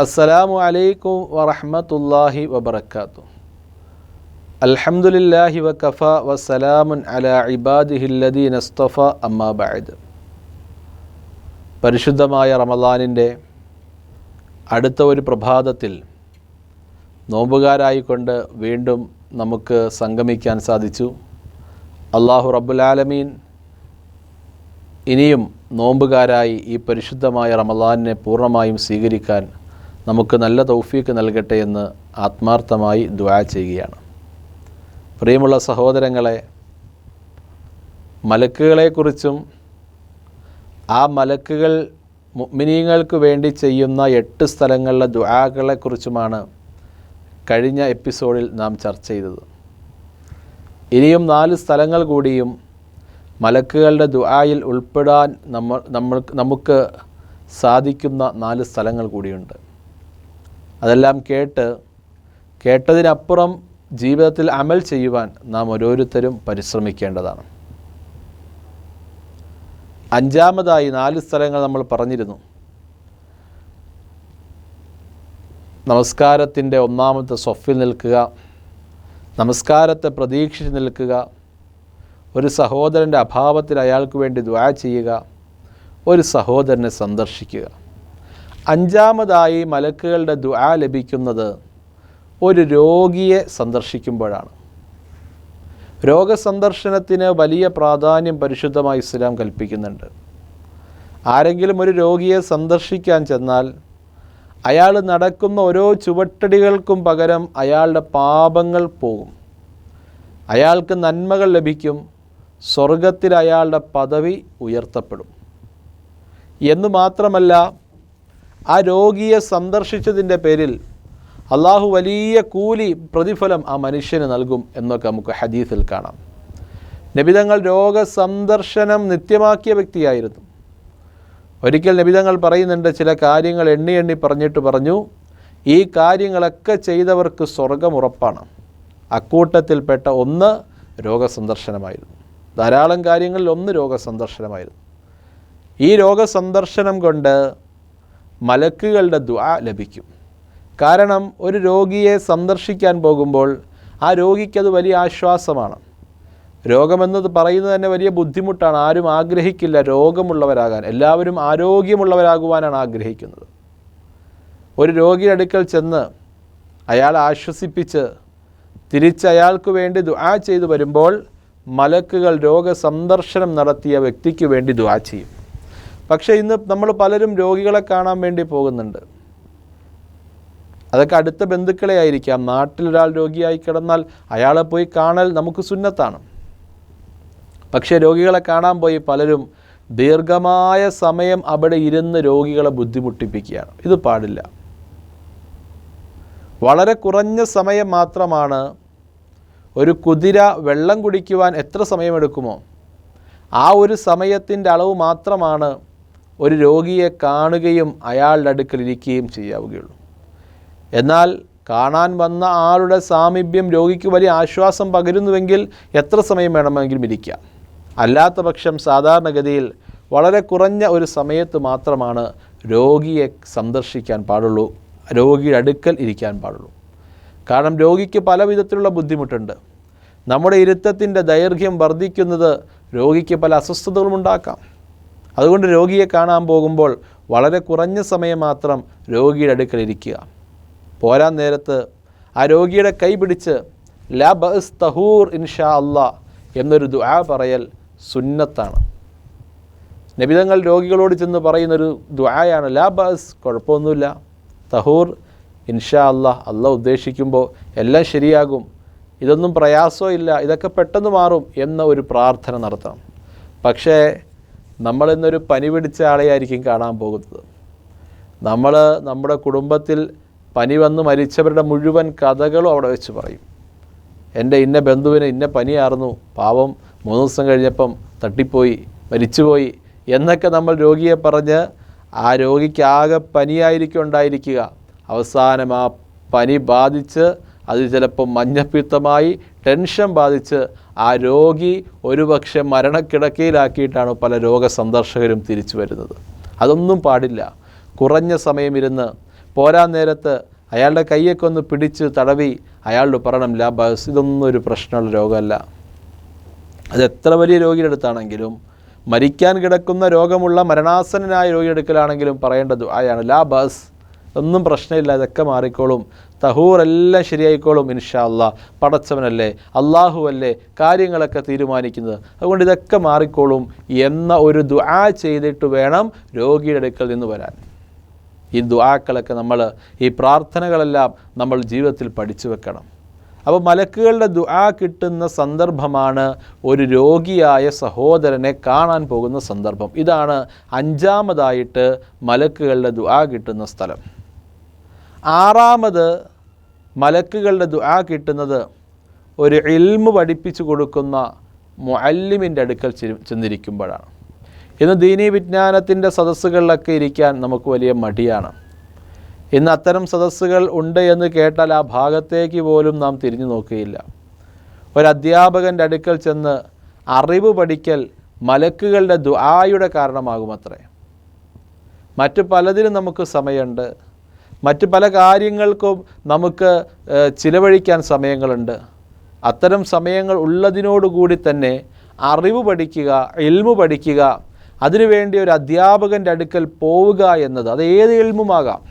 അസ്സലാമു അലൈക്കും വറഹ്മത്തുള്ളാഹി വബറകാതുഹു. അൽഹംദുലില്ലാഹി വകഫ വസ്സലാമുൻ അലാ ഇബാദിഹില്ലദീന ഇസ്തഫ അമ്മാ ബഅദ്. പരിശുദ്ധമായ റമളാനിൻ്റെ അടുത്ത ഒരു പ്രഭാതത്തിൽ നോമ്പുകാരായിക്കൊണ്ട് വീണ്ടും നമുക്ക് സംഗമിക്കാൻ സാധിച്ചു. അല്ലാഹു റബ്ബുൽ ആലമീൻ ഇനിയും നോമ്പുകാരായി ഈ പരിശുദ്ധമായ റമളാനിനെ പൂർണ്ണമായും സ്വീകരിക്കാൻ നമുക്ക് നല്ല തൗഫീക്ക് നൽകട്ടെ എന്ന് ആത്മാർത്ഥമായി ദുആ ചെയ്യുകയാണ്. പ്രിയമുള്ള സഹോദരങ്ങളെ, മലക്കുകളെക്കുറിച്ചും ആ മലക്കുകൾ മുഅ്മിനീങ്ങൾക്ക് വേണ്ടി ചെയ്യുന്ന 8 സ്ഥലങ്ങളിലെ ദുആകളെക്കുറിച്ചുമാണ് കഴിഞ്ഞ എപ്പിസോഡിൽ നാം ചർച്ച ചെയ്തത്. ഇനിയും 4 സ്ഥലങ്ങൾ കൂടിയും മലക്കുകളുടെ ദുആയിൽ ഉൾപ്പെടാൻ നമുക്ക് സാധിക്കുന്ന 4 സ്ഥലങ്ങൾ കൂടിയുണ്ട്. അതെല്ലാം കേട്ടതിനപ്പുറം ജീവിതത്തിൽ അമൽ ചെയ്യുവാൻ നാം ഓരോരുത്തരും പരിശ്രമിക്കേണ്ടതാണ്. 5-ാമതായി 4 സ്ഥലങ്ങൾ നമ്മൾ പറഞ്ഞിരുന്നു. നമസ്കാരത്തിൻ്റെ 1-ാമത്തെ സ്വഫിൽ നിൽക്കുക, നമസ്കാരത്തെ പ്രതീക്ഷിച്ച് നിൽക്കുക, ഒരു സഹോദരൻ്റെ അഭാവത്തിൽ അയാൾക്ക് വേണ്ടി ദുആ ചെയ്യുക, ഒരു സഹോദരനെ സന്ദർശിക്കുക. 5-ാമതായി മലക്കുകളുടെ ദുആ ലഭിക്കുന്നത് ഒരു രോഗിയെ സന്ദർശിക്കുമ്പോഴാണ്. രോഗസന്ദർശനത്തിന് വലിയ പ്രാധാന്യം പരിശുദ്ധമായ ഇസ്ലാം കൽപ്പിക്കുന്നുണ്ട്. ആരെങ്കിലും ഒരു രോഗിയെ സന്ദർശിക്കാൻ ചെന്നാൽ അയാൾ നടക്കുന്ന ഓരോ ചുവട്ടടികൾക്കും പകരം അയാളുടെ പാപങ്ങൾ പോകും, അയാൾക്ക് നന്മകൾ ലഭിക്കും, സ്വർഗത്തിൽ അയാളുടെ പദവി ഉയർത്തപ്പെടും. എന്ന് മാത്രമല്ല, ആ രോഗിയെ സന്ദർശിച്ചതിൻ്റെ പേരിൽ അള്ളാഹു വലിയ കൂലി പ്രതിഫലം ആ മനുഷ്യന് നൽകും എന്നൊക്കെ നമുക്ക് ഹദീസിൽ കാണാം. നബിതങ്ങൾ രോഗസന്ദർശനം നിത്യമാക്കിയ വ്യക്തിയായിരുന്നു. ഒരിക്കൽ നബിതങ്ങൾ പറയുന്നുണ്ട്, ചില കാര്യങ്ങൾ എണ്ണി പറഞ്ഞിട്ട് പറഞ്ഞു, ഈ കാര്യങ്ങളൊക്കെ ചെയ്തവർക്ക് സ്വർഗം ഉറപ്പാണ്. അക്കൂട്ടത്തിൽപ്പെട്ട ഒന്ന് രോഗസന്ദർശനമായിരുന്നു. ധാരാളം കാര്യങ്ങളിൽ ഒന്ന് രോഗസന്ദർശനമായിരുന്നു. ഈ രോഗസന്ദർശനം കൊണ്ട് മലക്കുകളുടെ ദുആ ലഭിക്കും. കാരണം ഒരു രോഗിയെ സന്ദർശിക്കാൻ പോകുമ്പോൾ ആ രോഗിക്കത് വലിയ ആശ്വാസമാണ്. രോഗമെന്നത് പറയുന്നത് തന്നെ വലിയ ബുദ്ധിമുട്ടാണ്. ആരും ആഗ്രഹിക്കില്ല രോഗമുള്ളവരാകാൻ. എല്ലാവരും ആരോഗ്യമുള്ളവരാകുവാനാണ് ആഗ്രഹിക്കുന്നത്. ഒരു രോഗിയുടെ അടുക്കൽ ചെന്ന് അയാളെ ആശ്വസിപ്പിച്ച് തിരിച്ച് അയാൾക്ക് വേണ്ടി ദുആ ചെയ്തു വരുമ്പോൾ മലക്കുകൾ രോഗസന്ദർശനം നടത്തിയ വ്യക്തിക്ക് വേണ്ടി ദുആ ചെയ്യും. പക്ഷേ ഇന്ന് നമ്മൾ പലരും രോഗികളെ കാണാൻ വേണ്ടി പോകുന്നുണ്ട്. അതൊക്കെ അടുത്ത ബന്ധുക്കളെ ആയിരിക്കാം. നാട്ടിലൊരാൾ രോഗിയായി കിടന്നാൽ അയാളെ പോയി കാണൽ നമുക്ക് സുന്നത്താണ്. പക്ഷേ രോഗികളെ കാണാൻ പോയി പലരും ദീർഘമായ സമയം അവിടെ ഇരുന്ന് രോഗികളെ ബുദ്ധിമുട്ടിപ്പിക്കുകയാണ്. ഇത് പാടില്ല. വളരെ കുറഞ്ഞ സമയം മാത്രമാണ്. ഒരു കുതിര വെള്ളം കുടിക്കുവാൻ എത്ര സമയമെടുക്കുമോ ആ ഒരു സമയത്തിൻ്റെ അളവ് മാത്രമാണ് ഒരു രോഗിയെ കാണുകയും അയാളുടെ അടുക്കൽ ഇരിക്കുകയും ചെയ്യാവുകയുള്ളൂ. എന്നാൽ കാണാൻ വന്ന ആളുടെ സാമീപ്യം രോഗിക്ക് വലിയ ആശ്വാസം പകരുന്നുവെങ്കിൽ എത്ര സമയം വേണമെങ്കിലും ഇരിക്കാം. അല്ലാത്ത പക്ഷം സാധാരണഗതിയിൽ വളരെ കുറഞ്ഞ ഒരു സമയത്ത് മാത്രമാണ് രോഗിയെ സന്ദർശിക്കാൻ പാടുള്ളൂ, രോഗിയുടെ അടുക്കൽ ഇരിക്കാൻ പാടുള്ളൂ. കാരണം രോഗിക്ക് പല വിധത്തിലുള്ള ബുദ്ധിമുട്ടുണ്ട്. നമ്മുടെ ഇരുത്തത്തിൻ്റെ ദൈർഘ്യം വർദ്ധിക്കുന്നത് രോഗിക്ക് പല അസ്വസ്ഥതകളും ഉണ്ടാക്കാം. അതുകൊണ്ട് രോഗിയെ കാണാൻ പോകുമ്പോൾ വളരെ കുറഞ്ഞ സമയം മാത്രം രോഗിയുടെ അടുക്കൽ ഇരിക്കുക. പോരാൻ നേരത്ത് ആ രോഗിയുടെ കൈ പിടിച്ച് ലാ ബഅസ് തഹൂർ ഇൻഷാ അല്ലാ എന്നൊരു ദുആ പറയൽ സുന്നത്താണ്. നബിതങ്ങൾ രോഗികളോട് ചെന്ന് പറയുന്നൊരു ദുആയാണ് ലാ ബഅസ്, കുഴപ്പമൊന്നുമില്ല, തഹൂർ ഇൻഷാ അല്ലാ, അല്ലാഹ് ഉദ്ദേശിക്കുമ്പോൾ എല്ലാം ശരിയാകും, ഇതൊന്നും പ്രയാസമില്ല, ഇതൊക്കെ പെട്ടെന്ന് മാറും എന്ന ഒരു പ്രാർത്ഥന നടത്തണം. പക്ഷേ നമ്മളിന്നൊരു പനി പിടിച്ച ആളെയായിരിക്കും കാണാൻ പോകുന്നത്. നമ്മുടെ കുടുംബത്തിൽ പനി വന്ന് മരിച്ചവരുടെ മുഴുവൻ കഥകളും അവിടെ വെച്ച് പറയും. എൻ്റെ ഇന്ന ബന്ധുവിന് ഇന്ന പനിയായിരുന്നു, പാവം 3 ദിവസം കഴിഞ്ഞപ്പം തട്ടിപ്പോയി, മരിച്ചുപോയി എന്നൊക്കെ നമ്മൾ രോഗിയെ പറഞ്ഞ് ആ രോഗിക്ക് ആകെ പനിയായിരിക്കും ഉണ്ടായിരിക്കുക. അവസാനം ആ പനി ബാധിച്ച് അത് ചിലപ്പോൾ മഞ്ഞപ്പിത്തമായി ടെൻഷൻ ബാധിച്ച് ആ രോഗി ഒരുപക്ഷെ മരണക്കിടക്കയിലാക്കിയിട്ടാണ് പല രോഗസന്ദർശകരും തിരിച്ചു വരുന്നത്. അതൊന്നും പാടില്ല. കുറഞ്ഞ സമയം ഇരുന്ന് പോരാൻ നേരത്ത് അയാളുടെ കൈയൊക്കെ ഒന്ന് പിടിച്ച് തടവി അയാളോട് പറയണം, ലാ ബസ്, ഇതൊന്നും ഒരു പ്രശ്നമുള്ള രോഗമല്ല. അത് എത്ര വലിയ രോഗിയുടെ അടുത്താണെങ്കിലും, മരിക്കാൻ കിടക്കുന്ന രോഗമുള്ള മരണാസന്നനായ രോഗിയുടെ അടുക്കലാണെങ്കിലും പറയേണ്ടത് ആയാണ്, ലാ ബസ്, ഒന്നും പ്രശ്നമില്ല, ഇതൊക്കെ മാറിക്കോളും, തഹൂർ എല്ലാം ശരിയായിക്കോളും, ഇൻഷാ അല്ലാഹ്, പടച്ചവനല്ലേ, അള്ളാഹു അല്ലേ കാര്യങ്ങളൊക്കെ തീരുമാനിക്കുന്നത്, അതുകൊണ്ട് ഇതൊക്കെ മാറിക്കോളും എന്ന ഒരു ദുആ ചെയ്തിട്ട് വേണം രോഗിയുടെ അടുക്കൽ നിന്ന് വരാൻ. ഈ ദുആക്കളൊക്കെ ഈ പ്രാർത്ഥനകളെല്ലാം നമ്മൾ ജീവിതത്തിൽ പഠിച്ചു വെക്കണം. അപ്പോൾ മലക്കുകളുടെ ദുആ കിട്ടുന്ന സന്ദർഭമാണ് ഒരു രോഗിയായ സഹോദരനെ കാണാൻ പോകുന്ന സന്ദർഭം. ഇതാണ് 5ാമതായിട്ട് മലക്കുകളുടെ ദുആ കിട്ടുന്ന സ്ഥലം. 6ാമത് മലക്കുകളുടെ ദുആ കിട്ടുന്നത് ഒരു ഇൽമു പഠിപ്പിച്ചു കൊടുക്കുന്ന മുഅല്ലിമിൻ്റെ അടുക്കൽ ചെന്നിരിക്കുമ്പോഴാണ്. ഇന്ന് ദീനീ വിജ്ഞാനത്തിൻ്റെ സദസ്സുകളിലൊക്കെ ഇരിക്കാൻ നമുക്ക് വലിയ മടിയാണ്. ഇന്ന് അത്തരം സദസ്സുകൾ ഉണ്ട് എന്ന് കേട്ടാൽ ആ ഭാഗത്തേക്ക് പോലും നാം തിരിഞ്ഞു നോക്കുകയില്ല. ഒരു അധ്യാപകൻ്റെ അടുക്കൽ ചെന്ന് അറിവ് പഠിക്കൽ മലക്കുകളുടെ ദുആയുടെ കാരണമാകുമത്രേ. മറ്റു പലതിനും നമുക്ക് സമയമുണ്ട്, മറ്റു പല കാര്യങ്ങൾക്കും നമുക്ക് ചിലവഴിക്കാൻ സമയങ്ങളുണ്ട്. അത്തരം സമയങ്ങൾ ഉള്ളതിനോടുകൂടി തന്നെ അറിവ് പഠിക്കുക, ഇൽമു പഠിക്കുക, അതിനുവേണ്ടി ഒരു അധ്യാപകൻ്റെ അടുക്കൽ പോവുക എന്നത്, അത് ഏത് ഇൽമുമാകാം.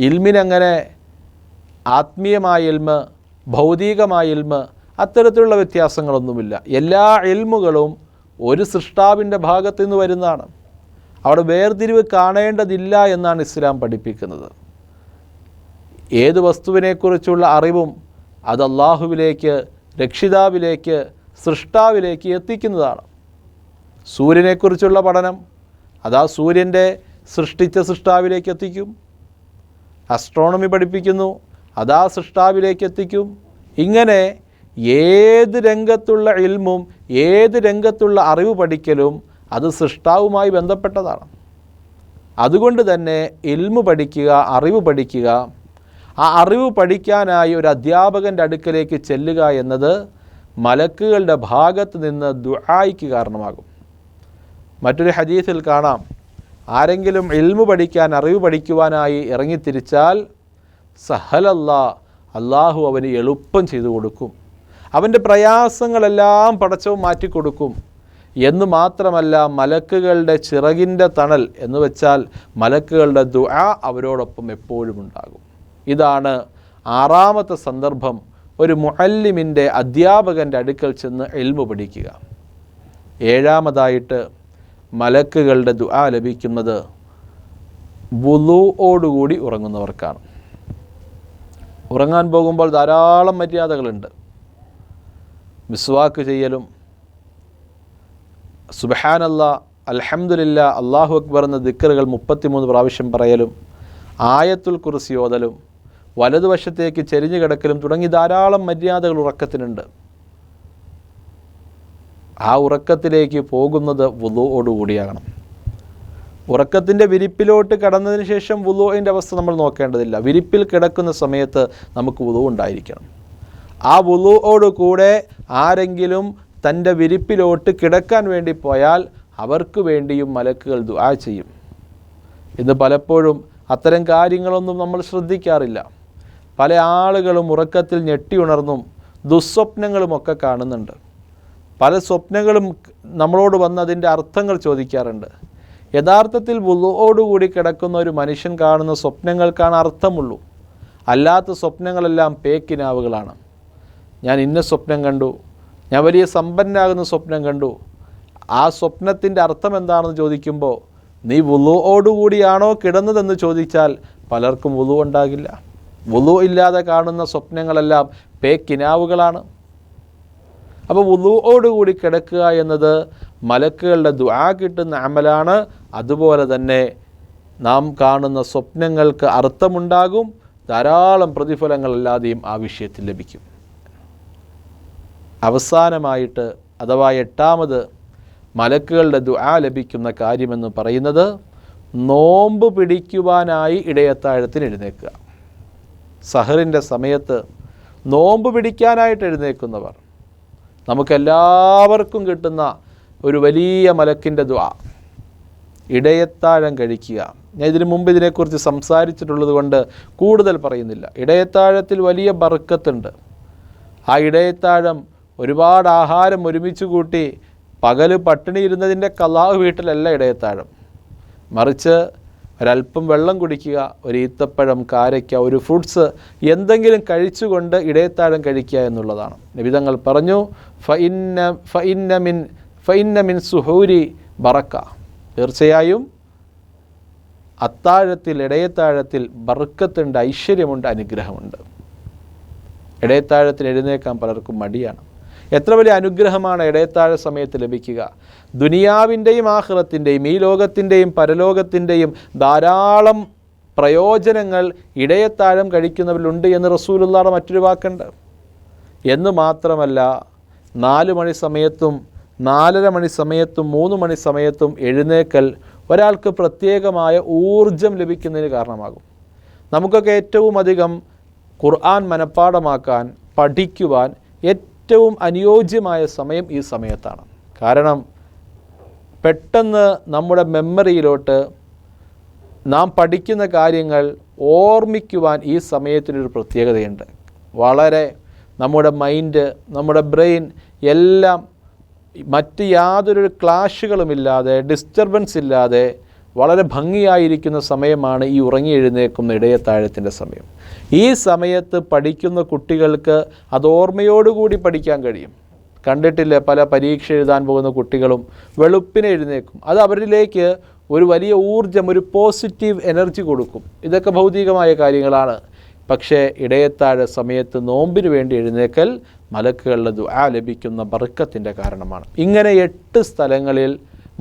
ഇൽമിനങ്ങനെ ആത്മീയമായ ഇൽമ്, ഭൗതികമായ ഇൽമ്, അത്തരത്തിലുള്ള വ്യത്യാസങ്ങളൊന്നുമില്ല. എല്ലാ ഇൽമുകളും ഒരു സൃഷ്ടാവിൻ്റെ ഭാഗത്തു നിന്ന് വരുന്നതാണ്. അവിടെ വേർതിരിവ് കാണേണ്ടതില്ല എന്നാണ് ഇസ്ലാം പഠിപ്പിക്കുന്നത്. ഏത് വസ്തുവിനെക്കുറിച്ചുള്ള അറിവും അത് അള്ളാഹുവിലേക്ക്, രക്ഷിതാവിലേക്ക്, സൃഷ്ടാവിലേക്ക് എത്തിക്കുന്നതാണ്. സൂര്യനെക്കുറിച്ചുള്ള പഠനം അതാ സൂര്യൻ്റെ സൃഷ്ടിച്ച സൃഷ്ടാവിലേക്ക് എത്തിക്കും. അസ്ട്രോണമി പഠിപ്പിക്കുന്നു, അതാ സൃഷ്ടാവിലേക്ക് എത്തിക്കും. ഇങ്ങനെ ഏത് രംഗത്തുള്ള ഇൽമും ഏത് രംഗത്തുള്ള അറിവ് പഠിക്കലും അത് സൃഷ്ടാവുമായി ബന്ധപ്പെട്ടതാണ്. അതുകൊണ്ട് തന്നെ ഇൽമു പഠിക്കുക, അറിവ് പഠിക്കുക, ആ അറിവ് പഠിക്കാനായി ഒരു അധ്യാപകൻ്റെ അടുക്കലേക്ക് ചെല്ലുക എന്നത് മലക്കുകളുടെ ഭാഗത്ത് നിന്ന് ദുആയ്ക്ക് കാരണമാകും. മറ്റൊരു ഹദീസിൽ കാണാം, ആരെങ്കിലും ഇൽമു പഠിക്കാൻ, അറിവ് പഠിക്കുവാനായി ഇറങ്ങിത്തിരിച്ചാൽ അള്ളാഹു അവന് എളുപ്പം ചെയ്തു കൊടുക്കും, അവൻ്റെ പ്രയാസങ്ങളെല്ലാം പടച്ചവൻ മാറ്റിക്കൊടുക്കും എന്ന് മാത്രമല്ല, മലക്കുകളുടെ ചിറകിൻ്റെ തണൽ എന്ന് വെച്ചാൽ മലക്കുകളുടെ ദുആ അവരോടൊപ്പം എപ്പോഴും ഉണ്ടാകും. ഇതാണ് 6ാമത്തെ സന്ദർഭം, ഒരു മുഅല്ലിമിൻ്റെ, അധ്യാപകൻ്റെ അടുക്കൽ ചെന്ന് ഇൽമു പഠിക്കുക. 7ാമതായിട്ട് മലക്കുകളുടെ ദുആ ലഭിക്കുന്നത് വുളൂഓടുകൂടി ഉറങ്ങുന്നവർക്കാണ്. ഉറങ്ങാൻ പോകുമ്പോൾ ധാരാളം മര്യാദകളുണ്ട്. മിസ്വാക്ക് ചെയ്യലും, സുബ്ഹാനല്ലാഹ്, അൽഹംദുലില്ലാഹ്, അല്ലാഹു അക്ബർ എന്ന ദിക്റുകൾ 33 പ്രാവശ്യം പറയലും, ആയത്തുൽ കുർസി ഓതലും, വലതുവശത്തേക്ക് ചെരിഞ്ഞു കിടക്കലും തുടങ്ങി ധാരാളം മര്യാദകൾ ഉറക്കത്തിനുണ്ട്. ആ ഉറക്കത്തിലേക്ക് പോകുന്നത് വുളൂഓടുകൂടിയാകണം. ഉറക്കത്തിൻ്റെ വിരിപ്പിലോട്ട് കടന്നതിന് ശേഷം വുളൂഇൻ്റെ അവസ്ഥ നമ്മൾ നോക്കേണ്ടതില്ല. വിരിപ്പിൽ കിടക്കുന്ന സമയത്ത് നമുക്ക് വുളൂ ഉണ്ടായിരിക്കണം. ആ വുളൂഓട് കൂടെ ആരെങ്കിലും തൻ്റെ വിരിപ്പിലോട്ട് കിടക്കാൻ വേണ്ടി പോയാൽ അവർക്ക് വേണ്ടിയും മലക്കുകൾ ദുആ ചെയ്യും. ഇന്ന് പലപ്പോഴും അത്തരം കാര്യങ്ങളൊന്നും നമ്മൾ ശ്രദ്ധിക്കാറില്ല. പല ആളുകളും ഉറക്കത്തിൽ ഞെട്ടിയുണർന്നും ദുസ്വപ്നങ്ങളുമൊക്കെ കാണുന്നുണ്ട്. പല സ്വപ്നങ്ങളും നമ്മളോട് വന്ന് അതിൻ്റെ അർത്ഥങ്ങൾ ചോദിക്കാറുണ്ട്. യഥാർത്ഥത്തിൽ വുളൂഓടുകൂടി കിടക്കുന്ന ഒരു മനുഷ്യൻ കാണുന്ന സ്വപ്നങ്ങൾക്കാണ് അർത്ഥമുള്ളൂ. അല്ലാത്ത സ്വപ്നങ്ങളെല്ലാം പേക്കിനാവുകളാണ്. ഞാൻ ഇന്ന സ്വപ്നം കണ്ടു, ഞാൻ വലിയ സമ്പന്നനാകുന്ന സ്വപ്നം കണ്ടു. ആ സ്വപ്നത്തിൻ്റെ അർത്ഥം എന്താണെന്ന് ചോദിക്കുമ്പോൾ നീ വുളൂഓടുകൂടിയാണോ കിടന്നതെന്ന് ചോദിച്ചാൽ പലർക്കും വുളൂ ഉണ്ടാകില്ല. വുളൂ ഇല്ലാതെ കാണുന്ന സ്വപ്നങ്ങളെല്ലാം പേക്കിനാവുകളാണ്. അപ്പോൾ വുളൂഓടുകൂടി കിടക്കുക എന്നത് മലക്കുകളുടെ ദുആ കിട്ടുന്ന അമലാണ്. അതുപോലെ തന്നെ നാം കാണുന്ന സ്വപ്നങ്ങൾക്ക് അർത്ഥമുണ്ടാകും, ധാരാളം പ്രതിഫലങ്ങളല്ലാതെയും ആ വിഷയത്തിൽ ലഭിക്കും. അവസാനമായിട്ട് അഥവാ 8ാമത് മലക്കുകളുടെ ദുആ ലഭിക്കുന്ന കാര്യമെന്ന് പറയുന്നത് നോമ്പ് പിടിക്കുവാനായി ഇടയത്താഴത്തിന് എഴുന്നേൽക്കുക. സഹറിൻ്റെ സമയത്ത് നോമ്പ് പിടിക്കാനായിട്ട് എഴുന്നേൽക്കുന്നവർ, നമുക്കെല്ലാവർക്കും കിട്ടുന്ന ഒരു വലിയ മലക്കിൻ്റെ ദുആ, ഇടയത്താഴം കഴിക്കുക. ഞാൻ ഇതിനു മുമ്പ് ഇതിനെക്കുറിച്ച് സംസാരിച്ചിട്ടുള്ളത് കൊണ്ട് കൂടുതൽ പറയുന്നില്ല. ഇടയത്താഴത്തിൽ വലിയ ബർക്കത്തുണ്ട്. ആ ഇടയത്താഴം ഒരുപാട് ആഹാരം ഒരുമിച്ച് കൂട്ടി പകൽ പട്ടിണി ഇരുന്നതിൻ്റെ ഖലാ വീട്ടിലല്ല ഇടയത്താഴം. മറിച്ച് ഒരല്പം വെള്ളം കുടിക്കുക, ഒരു ഈത്തപ്പഴം, കാരയ്ക്ക, ഒരു ഫ്രൂട്ട്സ് എന്തെങ്കിലും കഴിച്ചുകൊണ്ട് ഇടയത്താഴം കഴിക്കുക എന്നുള്ളതാണ്. നബിതങ്ങൾ പറഞ്ഞു, ഫഇന്ന മിൻ സുഹൂരി ബറക്ക, തീർച്ചയായും അത്താഴത്തിൽ, ഇടയത്താഴത്തിൽ ബർക്കത്തുണ്ട്, ഐശ്വര്യമുണ്ട്, അനുഗ്രഹമുണ്ട്. ഇടയത്താഴത്തിന് എഴുന്നേക്കാൻ പലർക്കും മടിയാണ്. എത്ര വലിയ അനുഗ്രഹമാണ് ഇടയത്താഴ സമയത്ത് ലഭിക്കുക. ദുനിയാവിൻ്റെയും ആഖിറത്തിൻ്റെയും, ഈ ലോകത്തിൻ്റെയും പരലോകത്തിൻ്റെയും ധാരാളം പ്രയോജനങ്ങൾ ഇടയത്താഴം കഴിക്കുന്നവരിലുണ്ട് എന്ന് റസൂലുള്ളാഹിയുടെ മറ്റൊരു വാക്കുണ്ട്. എന്ന് മാത്രമല്ല, 4 മണി സമയത്തും 4:30 മണി സമയത്തും 3 മണി സമയത്തും എഴുന്നേക്കൽ ഒരാൾക്ക് പ്രത്യേകമായ ഊർജം ലഭിക്കുന്നതിന് കാരണമാകും. നമുക്കൊക്കെ ഏറ്റവും അധികം ഖുർആൻ മനഃപ്പാഠമാക്കാൻ, പഠിക്കുവാൻ ഏറ്റവും അനുയോജ്യമായ സമയം ഈ സമയത്താണ്. കാരണം പെട്ടെന്ന് നമ്മുടെ മെമ്മറിയിലോട്ട് നാം പഠിക്കുന്ന കാര്യങ്ങൾ ഓർമ്മിക്കുവാൻ ഈ സമയത്തിനൊരു പ്രത്യേകതയുണ്ട്. വളരെ നമ്മുടെ മൈൻഡ്, നമ്മുടെ ബ്രെയിൻ എല്ലാം മറ്റ് യാതൊരു ക്ലാഷുകളുമില്ലാതെ, ഡിസ്റ്റർബൻസ് ഇല്ലാതെ വളരെ ഭംഗിയായിരിക്കുന്ന സമയമാണ് ഈ ഉറങ്ങി എഴുന്നേക്കുന്ന ഇടയത്താഴത്തിൻ്റെ സമയം. ഈ സമയത്ത് പഠിക്കുന്ന കുട്ടികൾക്ക് അത് ഓർമ്മയോടുകൂടി പഠിക്കാൻ കഴിയും. കണ്ടിട്ടില്ലേ, പല പരീക്ഷ എഴുതാൻ പോകുന്ന കുട്ടികളും വെളുപ്പിനെ എഴുന്നേക്കും. അത് അവരിലേക്ക് ഒരു വലിയ ഊർജം, ഒരു പോസിറ്റീവ് എനർജി കൊടുക്കും. ഇതൊക്കെ ഭൗതികമായ കാര്യങ്ങളാണ്. പക്ഷേ ഇടയത്താഴ സമയത്ത് നോമ്പിന് വേണ്ടി എഴുന്നേക്കൽ മലക്കുകളുടെ ദുആ ലഭിക്കുന്ന ബർക്കത്തിൻ്റെ കാരണമാണ്. ഇങ്ങനെ 8 സ്ഥലങ്ങളിൽ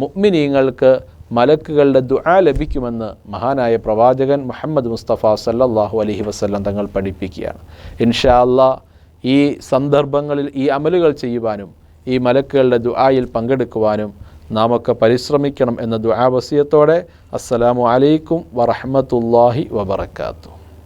മുഅ്മിനീങ്ങൾക്ക് മലക്കുകളുടെ ദുആ ലഭിക്കുമെന്ന് മഹാനായ പ്രവാചകൻ മുഹമ്മദ് മുസ്തഫ സല്ലല്ലാഹു അലൈഹി വസല്ലം തങ്ങൾ പഠിപ്പിക്കുകയാണ്. ഇൻഷാ അല്ലാഹ് ഈ സന്ദർഭങ്ങളിൽ ഈ അമലുകൾ ചെയ്യുവാനും ഈ മലക്കുകളുടെ ദുആയിൽ പങ്കെടുക്കുവാനും നാമൊക്കെ പരിശ്രമിക്കണം എന്ന ദുആ വസിയത്തോടെ അസ്സലാമു അലൈക്കും വറഹ്മത്തുള്ളാഹി വബറകാതുഹു.